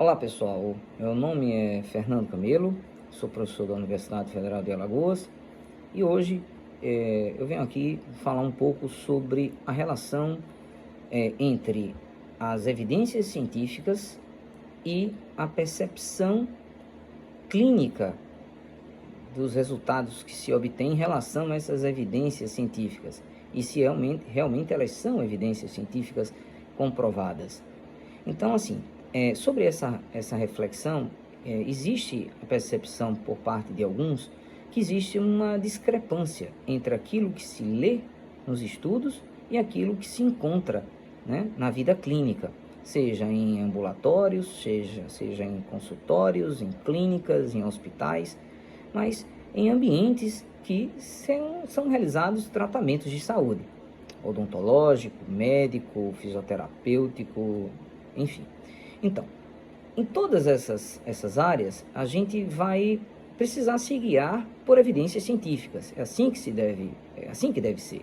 Olá pessoal, meu nome é Fernando Camelo, sou professor da Universidade Federal de Alagoas e hoje eu venho aqui falar um pouco sobre a relação entre as evidências científicas e a percepção clínica dos resultados que se obtém em relação a essas evidências científicas e se realmente elas são evidências científicas comprovadas. Então, assim, sobre essa reflexão, existe a percepção por parte de alguns que existe uma discrepância entre aquilo que se lê nos estudos e aquilo que se encontra, né, na vida clínica, seja em ambulatórios, seja em consultórios, em clínicas, em hospitais, mas em ambientes que são realizados tratamentos de saúde, odontológico, médico, fisioterapêutico, enfim. Então, em todas essas áreas, a gente vai precisar se guiar por evidências científicas. É assim que deve ser.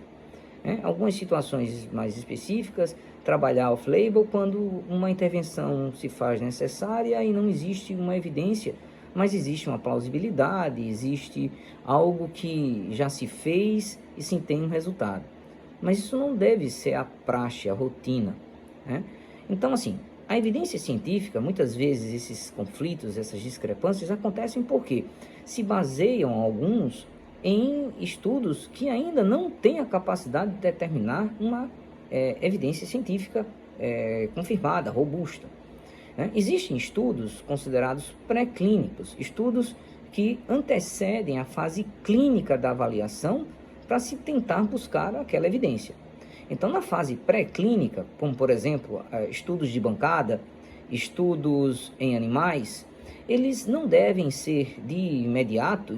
Né? Algumas situações mais específicas, trabalhar off-label quando uma intervenção se faz necessária e não existe uma evidência, mas existe uma plausibilidade, existe algo que já se fez e se tem um resultado. Mas isso não deve ser a praxe, a rotina, né? Então, assim, a evidência científica, muitas vezes esses conflitos, essas discrepâncias acontecem porque se baseiam alguns em estudos que ainda não têm a capacidade de determinar uma evidência científica confirmada, robusta. Né? Existem estudos considerados pré-clínicos, estudos que antecedem a fase clínica da avaliação para se tentar buscar aquela evidência. Então, na fase pré-clínica, como por exemplo, estudos de bancada, estudos em animais, eles não devem ser de imediato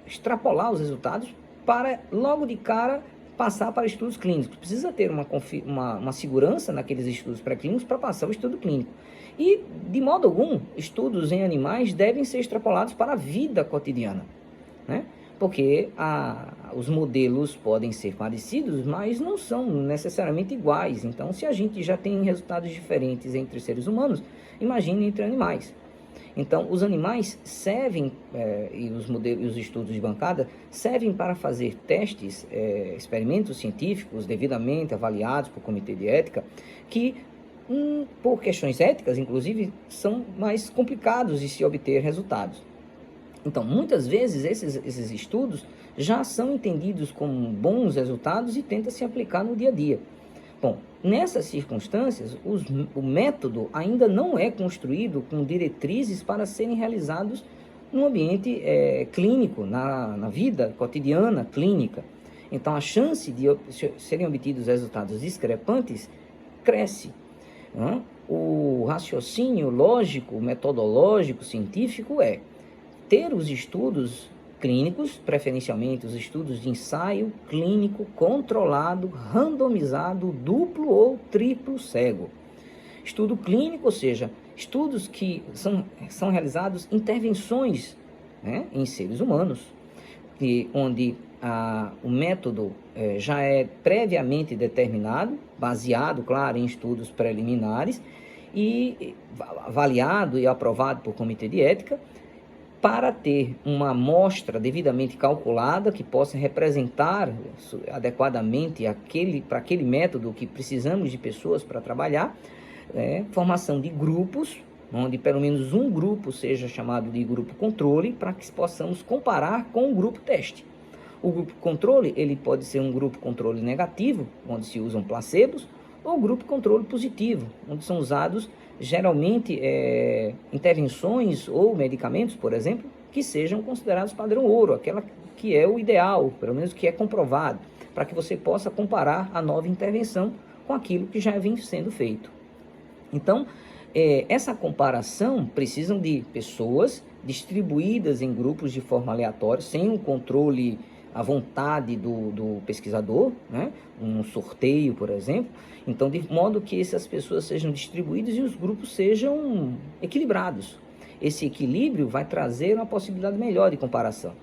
extrapolar os resultados para logo de cara passar para estudos clínicos. Precisa ter uma segurança naqueles estudos pré-clínicos para passar o estudo clínico. E, de modo algum, estudos em animais devem ser extrapolados para a vida cotidiana, né? Porque os modelos podem ser parecidos, mas não são necessariamente iguais. Então, se a gente já tem resultados diferentes entre seres humanos, imagine entre animais. Então, os animais servem, e os estudos de bancada, servem para fazer testes, experimentos científicos devidamente avaliados por comitê de ética, que, por questões éticas, inclusive, são mais complicados de se obter resultados. Então, muitas vezes, esses estudos já são entendidos como bons resultados e tenta se aplicar no dia a dia. Bom, nessas circunstâncias, o método ainda não é construído com diretrizes para serem realizados no ambiente clínico, na vida cotidiana clínica. Então, a chance de serem obtidos resultados discrepantes cresce. Né? O raciocínio lógico, metodológico, científico ter os estudos clínicos, preferencialmente os estudos de ensaio clínico controlado, randomizado, duplo ou triplo cego. Estudo clínico, ou seja, estudos que são realizados intervenções, né, em seres humanos, onde o método já é previamente determinado, baseado, claro, em estudos preliminares e avaliado e aprovado por comitê de ética, para ter uma amostra devidamente calculada que possa representar adequadamente para aquele método que precisamos de pessoas para trabalhar, formação de grupos, onde pelo menos um grupo seja chamado de grupo controle, para que possamos comparar com o grupo teste. O grupo controle, ele pode ser um grupo controle negativo, onde se usam placebos, ou grupo controle positivo, onde são usados geralmente intervenções ou medicamentos, por exemplo, que sejam considerados padrão ouro, aquela que é o ideal, pelo menos que é comprovado, para que você possa comparar a nova intervenção com aquilo que já vem sendo feito. Então, essa comparação precisam de pessoas distribuídas em grupos de forma aleatória, sem um controle à vontade do pesquisador, né? Um sorteio, por exemplo. Então, de modo que essas pessoas sejam distribuídas e os grupos sejam equilibrados. Esse equilíbrio vai trazer uma possibilidade melhor de comparação.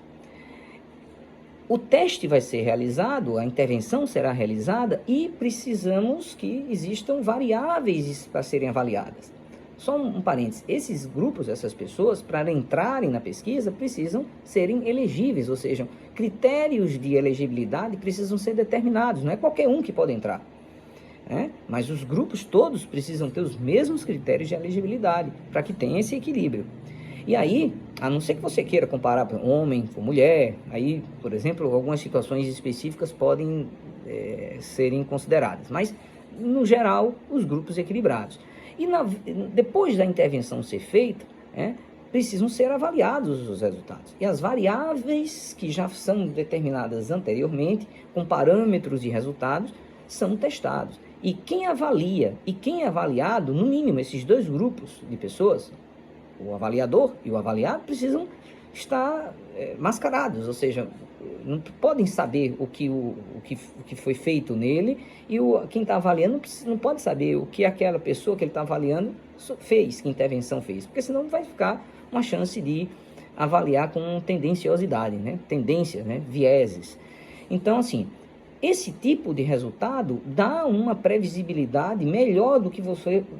O teste vai ser realizado, a intervenção será realizada e precisamos que existam variáveis para serem avaliadas. só um parênteses, esses grupos, essas pessoas, para entrarem na pesquisa, precisam serem elegíveis, ou seja, critérios de elegibilidade precisam ser determinados, não é qualquer um que pode entrar. Mas os grupos todos precisam ter os mesmos critérios de elegibilidade, para que tenha esse equilíbrio. E aí, a não ser que você queira comparar homem com mulher, aí, por exemplo, algumas situações específicas podem serem consideradas, mas, no geral, os grupos equilibrados. E depois da intervenção ser feita, precisam ser avaliados os resultados. E as variáveis que já são determinadas anteriormente, com parâmetros de resultados, são testados. E quem avalia e quem é avaliado, no mínimo, esses dois grupos de pessoas, o avaliador e o avaliado, precisam estar mascarados, ou seja, não podem saber o que foi feito nele, e quem está avaliando não pode saber o que aquela pessoa que ele está avaliando fez, que intervenção fez, porque senão vai ficar uma chance de avaliar com tendenciosidade, tendências, vieses. Então, assim, esse tipo de resultado dá uma previsibilidade melhor do que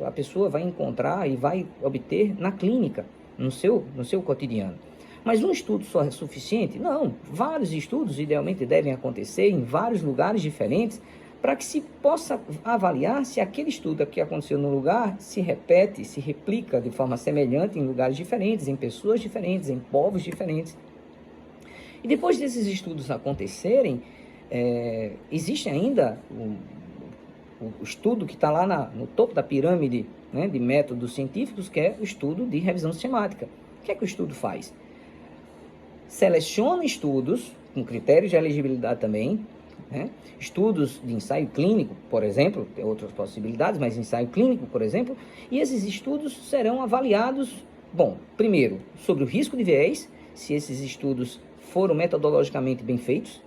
a pessoa vai encontrar e vai obter na clínica, no seu cotidiano. Mas um estudo só é suficiente? Não, vários estudos idealmente devem acontecer em vários lugares diferentes para que se possa avaliar se aquele estudo que aconteceu no lugar se repete, se replica de forma semelhante em lugares diferentes, em pessoas diferentes, em povos diferentes. E depois desses estudos acontecerem, existe ainda o estudo que está lá no topo da pirâmide, de métodos científicos, que é o estudo de revisão sistemática. O que é que o estudo faz? Seleciona estudos, com critérios de elegibilidade também, estudos de ensaio clínico, por exemplo, tem outras possibilidades, mas ensaio clínico, por exemplo, e esses estudos serão avaliados, primeiro, sobre o risco de viés, se esses estudos foram metodologicamente bem feitos,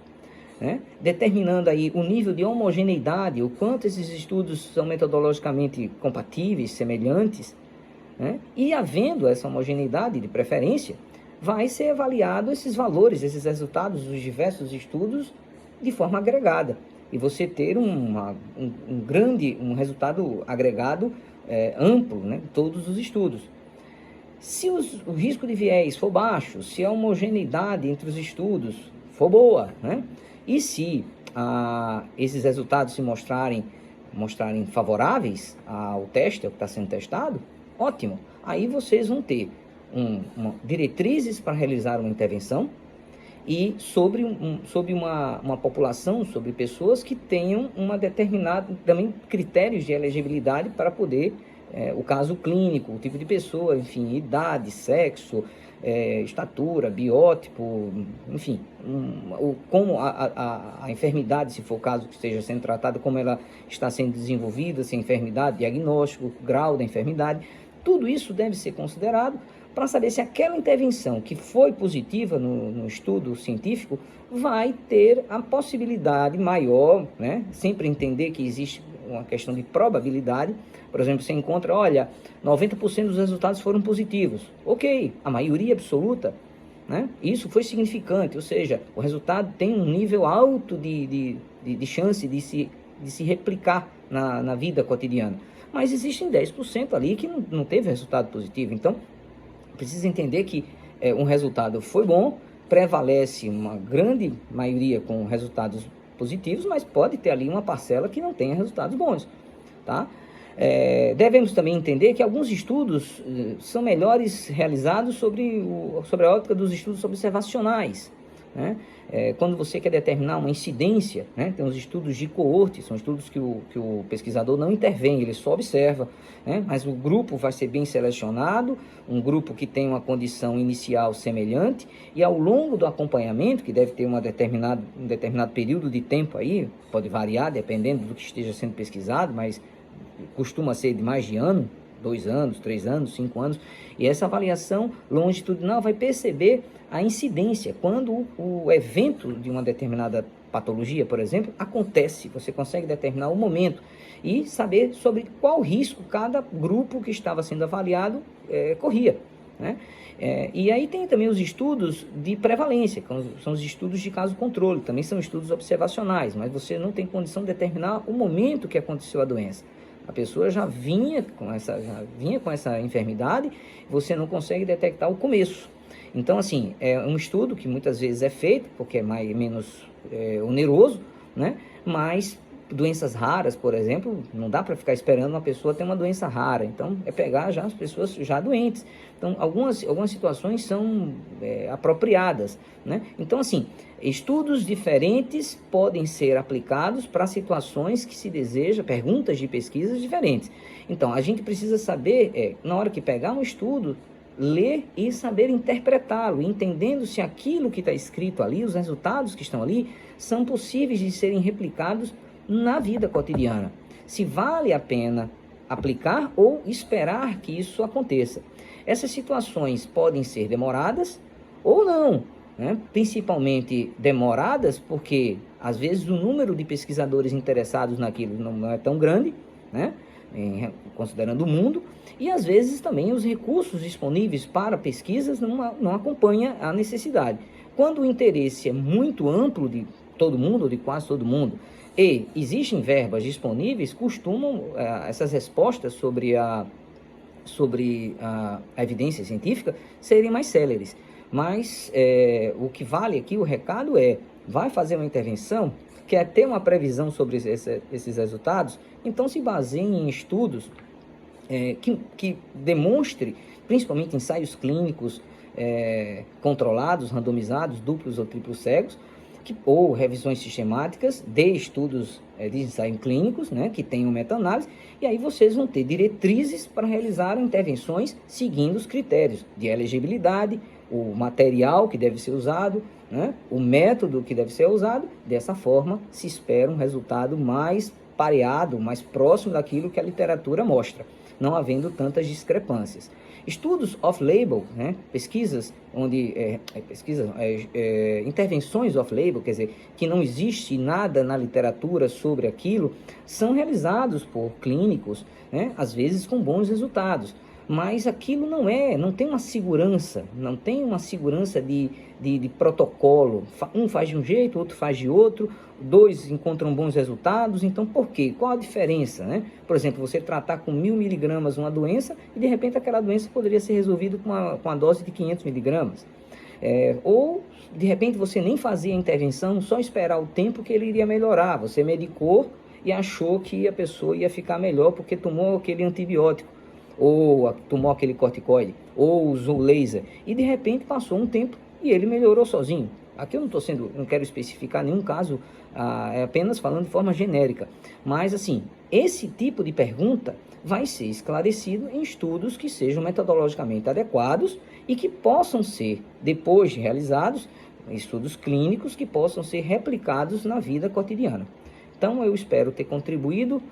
determinando aí o nível de homogeneidade, o quanto esses estudos são metodologicamente compatíveis, semelhantes, e havendo essa homogeneidade de preferência, vai ser avaliado esses valores, esses resultados dos diversos estudos de forma agregada, e você ter um resultado agregado amplo, em todos os estudos. Se o risco de viés for baixo, se a homogeneidade entre os estudos for boa, e se esses resultados se mostrarem favoráveis ao teste, ao que está sendo testado, ótimo. Aí vocês vão ter diretrizes para realizar uma intervenção e sobre uma população, sobre pessoas que tenham uma determinada, também critérios de elegibilidade para poder, o caso clínico, o tipo de pessoa, enfim, idade, sexo, estatura, biótipo, enfim, como a enfermidade, se for o caso que esteja sendo tratada, como ela está sendo desenvolvida, se a enfermidade, diagnóstico, grau da enfermidade, tudo isso deve ser considerado para saber se aquela intervenção que foi positiva no estudo científico vai ter a possibilidade maior, sempre entender que existe uma questão de probabilidade. Por exemplo, você encontra, 90% dos resultados foram positivos. Ok, a maioria absoluta, isso foi significante, ou seja, o resultado tem um nível alto de chance de se replicar na vida cotidiana. Mas existem 10% ali que não teve resultado positivo. Então, precisa entender que um resultado foi bom, prevalece uma grande maioria com resultados positivos, mas pode ter ali uma parcela que não tenha resultados bons, tá? Devemos também entender que alguns estudos são melhores realizados sobre a ótica dos estudos observacionais, quando você quer determinar uma incidência, tem os estudos de coorte, são estudos que o pesquisador não intervém, ele só observa, mas o grupo vai ser bem selecionado, um grupo que tem uma condição inicial semelhante, e ao longo do acompanhamento, que deve ter um determinado período de tempo aí, pode variar dependendo do que esteja sendo pesquisado, mas costuma ser de mais de ano, 2 anos, 3 anos, 5 anos, e essa avaliação longitudinal vai perceber a incidência, quando o evento de uma determinada patologia, por exemplo, acontece, você consegue determinar o momento e saber sobre qual risco cada grupo que estava sendo avaliado corria, e aí tem também os estudos de prevalência, que são os estudos de caso controle, também são estudos observacionais, mas você não tem condição de determinar o momento que aconteceu a doença. A pessoa já vinha com essa enfermidade, você não consegue detectar o começo. Então, assim, é um estudo que muitas vezes é feito, porque é menos oneroso, né? Mas doenças raras, por exemplo, não dá para ficar esperando uma pessoa ter uma doença rara. Então, é pegar já as pessoas já doentes. Então, algumas situações são apropriadas, né? Então, assim, estudos diferentes podem ser aplicados para situações que se deseja, perguntas de pesquisas diferentes. Então, a gente precisa saber, na hora que pegar um estudo, ler e saber interpretá-lo, entendendo se aquilo que está escrito ali, os resultados que estão ali, são possíveis de serem replicados na vida cotidiana. Se vale a pena aplicar ou esperar que isso aconteça. Essas situações podem ser demoradas ou não, né? Principalmente demoradas porque, às vezes, o número de pesquisadores interessados naquilo não é tão grande, né? Considerando o mundo, e às vezes também os recursos disponíveis para pesquisas não acompanham a necessidade. Quando o interesse é muito amplo de todo mundo, ou de quase todo mundo, e existem verbas disponíveis, costumam essas respostas sobre a evidência científica serem mais céleres. Mas o que vale aqui, o recado vai fazer uma intervenção, quer ter uma previsão sobre esses resultados, então se baseie em estudos que demonstre, principalmente ensaios clínicos controlados, randomizados, duplos ou triplos cegos, ou revisões sistemáticas de estudos de ensaios clínicos, né, que tenham meta-análise, e aí vocês vão ter diretrizes para realizar intervenções seguindo os critérios de elegibilidade, o material que deve ser usado, né, o método que deve ser usado. Dessa forma, se espera um resultado mais pareado, mais próximo daquilo que a literatura mostra, não havendo tantas discrepâncias. Estudos off-label, né, pesquisas onde intervenções off-label, quer dizer, que não existe nada na literatura sobre aquilo, são realizados por clínicos, né, às vezes com bons resultados. Mas aquilo não tem uma segurança, não tem uma segurança de protocolo. Um faz de um jeito, outro faz de outro, dois encontram bons resultados. Então, por quê? Qual a diferença, né? Por exemplo, você tratar com 1000 miligramas uma doença e, de repente, aquela doença poderia ser resolvida com a dose de 500 miligramas. Ou, de repente, você nem fazia a intervenção, só esperar o tempo que ele iria melhorar. Você medicou e achou que a pessoa ia ficar melhor porque tomou aquele antibiótico, ou tomou aquele corticoide, ou usou laser, e de repente passou um tempo e ele melhorou sozinho. Aqui eu não quero especificar nenhum caso, é apenas falando de forma genérica. Mas assim, esse tipo de pergunta vai ser esclarecido em estudos que sejam metodologicamente adequados e que possam ser, depois de realizados, estudos clínicos que possam ser replicados na vida cotidiana. Então, eu espero ter contribuído,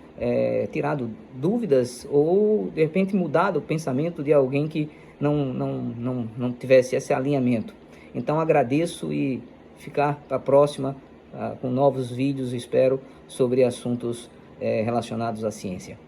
tirado dúvidas ou, de repente, mudado o pensamento de alguém que não tivesse esse alinhamento. Então, agradeço e ficar para a próxima com novos vídeos, espero, sobre assuntos relacionados à ciência.